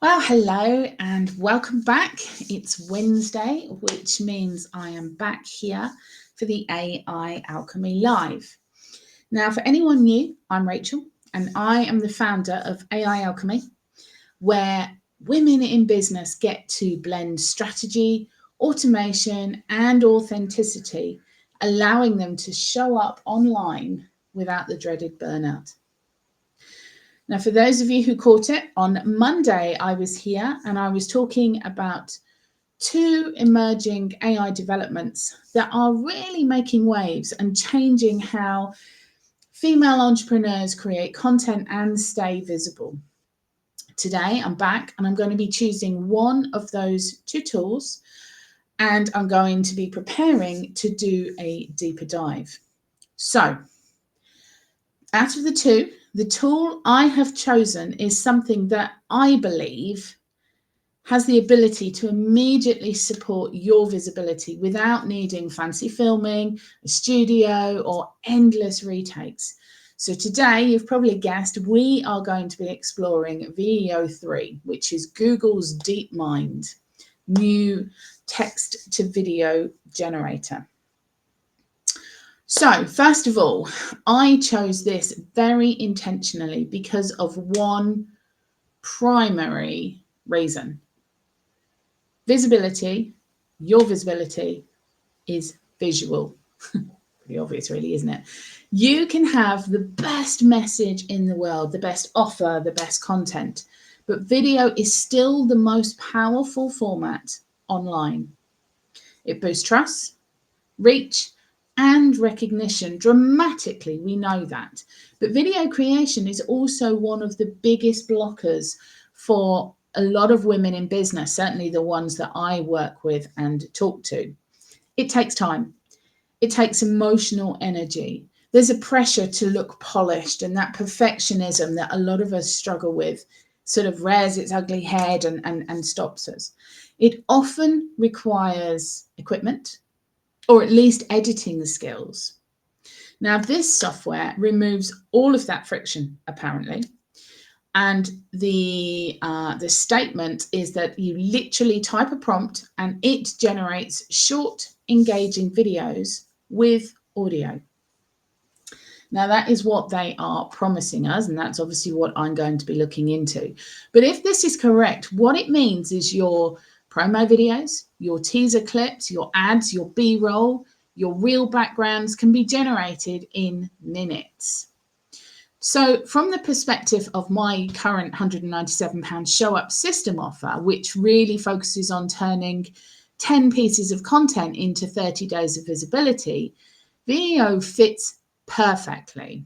Well, hello and welcome back. It's Wednesday, which means I am back here for the AI Alchemy Live. Now, for anyone new, I'm Rachel and I am the founder of AI Alchemy, where women in business get to blend strategy, automation, and authenticity, allowing them to show up online without the dreaded burnout. Now, for those of you who caught it, on Monday I was here and I was talking about two emerging AI developments that are really making waves and changing how female entrepreneurs create content and stay visible. Today I'm back and I'm going to be choosing one of those two tools and I'm going to be preparing to do a deeper dive. So, out of the two, the tool I have chosen is something that I believe has the ability to immediately support your visibility without needing fancy filming, a studio, or endless retakes. So today, you've probably guessed, we are going to be exploring VO3, which is Google's DeepMind new text to video generator. So, first of all, I chose this very intentionally because of one primary reason. Visibility, your visibility is visual. Pretty obvious, really, isn't it? You can have the best message in the world, the best offer, the best content, but video is still the most powerful format online. It boosts trust, reach, and recognition dramatically. We know that. But video creation is also one of the biggest blockers for a lot of women in business, certainly the ones that I work with and talk to. It takes time. It takes emotional energy. There's a pressure to look polished, and that perfectionism that a lot of us struggle with sort of rears its ugly head and stops us. It often requires equipment, or at least editing skills. Now, this software removes all of that friction, apparently. And the statement is that you literally type a prompt and it generates short, engaging videos with audio. Now, that is what they are promising us, and that's obviously what I'm going to be looking into. But if this is correct, what it means is your promo videos, your teaser clips, your ads, your B-roll, your reel backgrounds can be generated in minutes. So from the perspective of my current £197 show up system offer, which really focuses on turning 10 pieces of content into 30 days of visibility, VEO fits perfectly.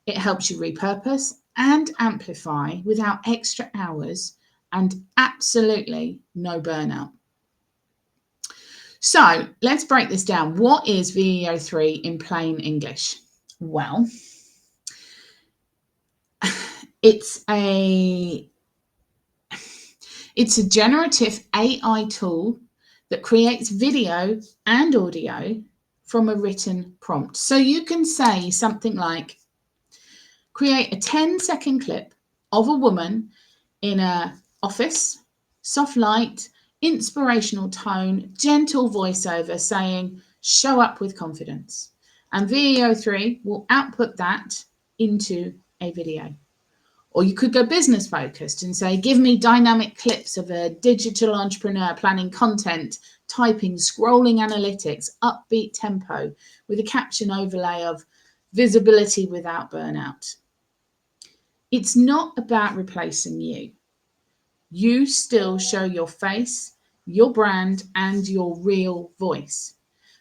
It helps you repurpose and amplify without extra hours and absolutely no burnout. So let's break this down. What is VEO3 in plain English? Well, it's a generative AI tool that creates video and audio from a written prompt. So you can say something like, create a 10-second clip of a woman in an office, soft light, inspirational tone, gentle voiceover saying, show up with confidence. And VEO3 will output that into a video. Or you could go business focused and say, give me dynamic clips of a digital entrepreneur planning content, typing, scrolling analytics, upbeat tempo with a caption overlay of visibility without burnout. It's not about replacing you. You still show your face, your brand, and your real voice.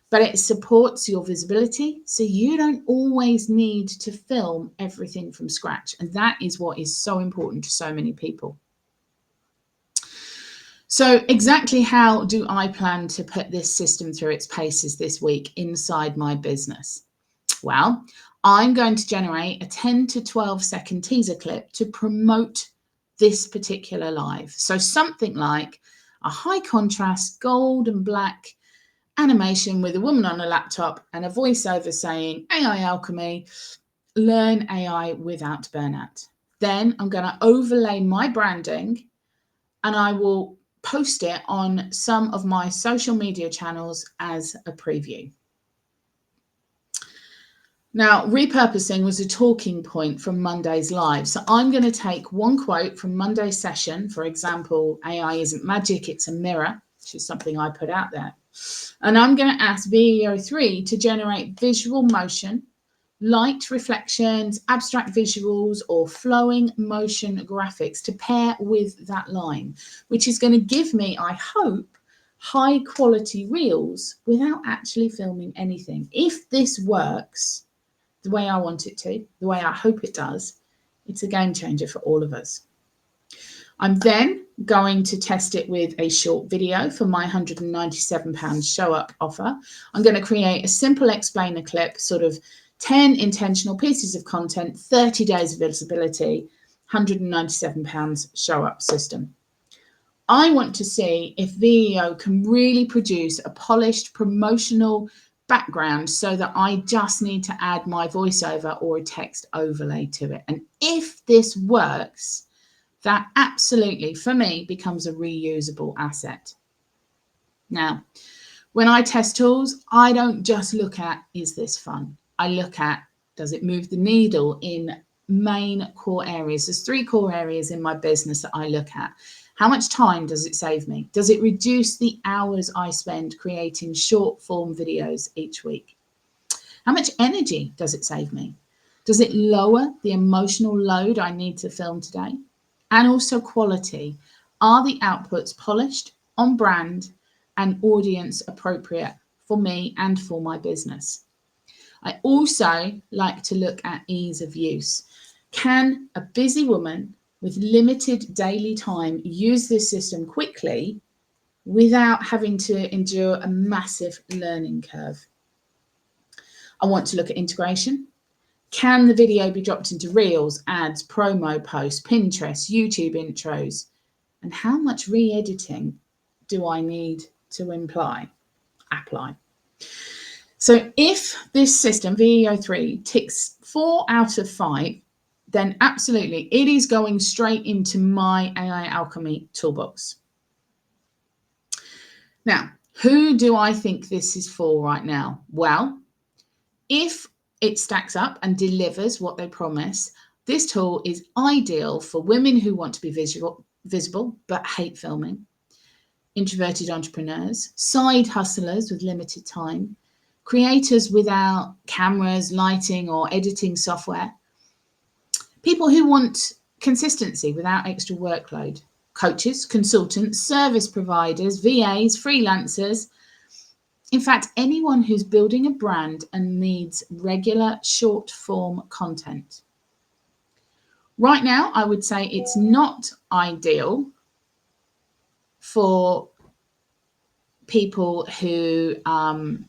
But it supports your visibility, so you don't always need to film everything from scratch. And that is what is so important to so many people. So exactly how do I plan to put this system through its paces this week inside my business? Well, I'm going to generate a 10 to 12 second teaser clip to promote this particular live. So something like a high contrast gold and black animation with a woman on a laptop and a voiceover saying, AI Alchemy, learn AI without burnout. Then I'm going to overlay my branding and I will post it on some of my social media channels as a preview. Now, repurposing was a talking point from Monday's live. So I'm going to take one quote from Monday's session. For example, AI isn't magic, it's a mirror, which is something I put out there. And I'm going to ask VO3 to generate visual motion, light reflections, abstract visuals, or flowing motion graphics to pair with that line, which is going to give me, I hope, high quality reels without actually filming anything. If this works the way I want it to, the way I hope it does, it's a game changer for all of us. I'm then going to test it with a short video for my £197 show up offer. I'm going to create a simple explainer clip, sort of 10 intentional pieces of content, 30 days of visibility, £197 show up system. I want to see if VEO can really produce a polished promotional background so that I just need to add my voiceover or a text overlay to it. And if this works, that absolutely, for me, becomes a reusable asset. Now, when I test tools, I don't just look at, is this fun? I look at, does it move the needle in main core areas? There's 3 core areas in my business that I look at. How much time does it save me? Does it reduce the hours I spend creating short form videos each week? How much energy does it save me? Does it lower the emotional load I need to film today? And also quality. Are the outputs polished, on brand, and audience appropriate for me and for my business? I also like to look at ease of use. Can a busy woman with limited daily time use this system quickly without having to endure a massive learning curve? I want to look at integration. Can the video be dropped into Reels, ads, promo posts, Pinterest, YouTube intros? And how much re-editing do I need to apply? So if this system, VEO3, ticks 4 out of 5, then absolutely it is going straight into my AI Alchemy toolbox. Now, who do I think this is for right now? Well, if it stacks up and delivers what they promise, this tool is ideal for women who want to be visible but hate filming, introverted entrepreneurs, side hustlers with limited time, creators without cameras, lighting, or editing software, people who want consistency without extra workload, coaches, consultants, service providers, VAs, freelancers. In fact, anyone who's building a brand and needs regular short form content. Right now, I would say it's not ideal for people who want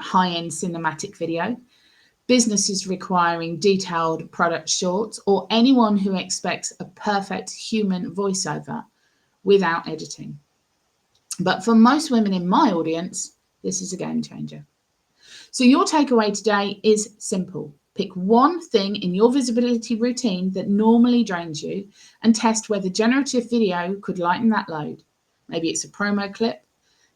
high-end cinematic video, businesses requiring detailed product shorts, or anyone who expects a perfect human voiceover without editing. But for most women in my audience, this is a game changer. So your takeaway today is simple. Pick one thing in your visibility routine that normally drains you and test whether generative video could lighten that load. Maybe it's a promo clip,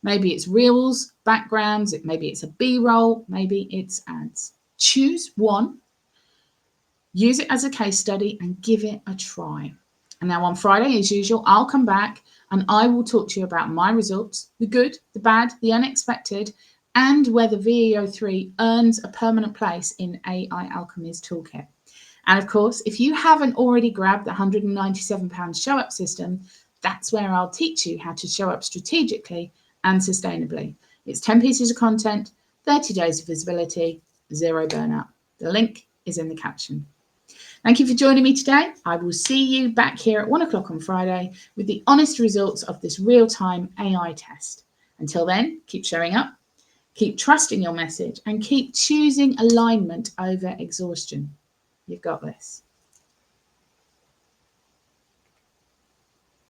maybe it's reels, backgrounds, maybe it's a B-roll, maybe it's ads. Choose one, use it as a case study and give it a try. And now on Friday, as usual, I'll come back and I will talk to you about my results, the good, the bad, the unexpected, and whether VEO3 earns a permanent place in AI Alchemy's toolkit. And of course, if you haven't already grabbed the £197 show up system, that's where I'll teach you how to show up strategically and sustainably. It's 10 pieces of content, 30 days of visibility, 0 burnout. The link is in the caption. Thank you for joining me today. I will see you back here at 1 o'clock on Friday with the honest results of this real-time AI test. Until then, keep showing up, keep trusting your message, and keep choosing alignment over exhaustion. You've got this.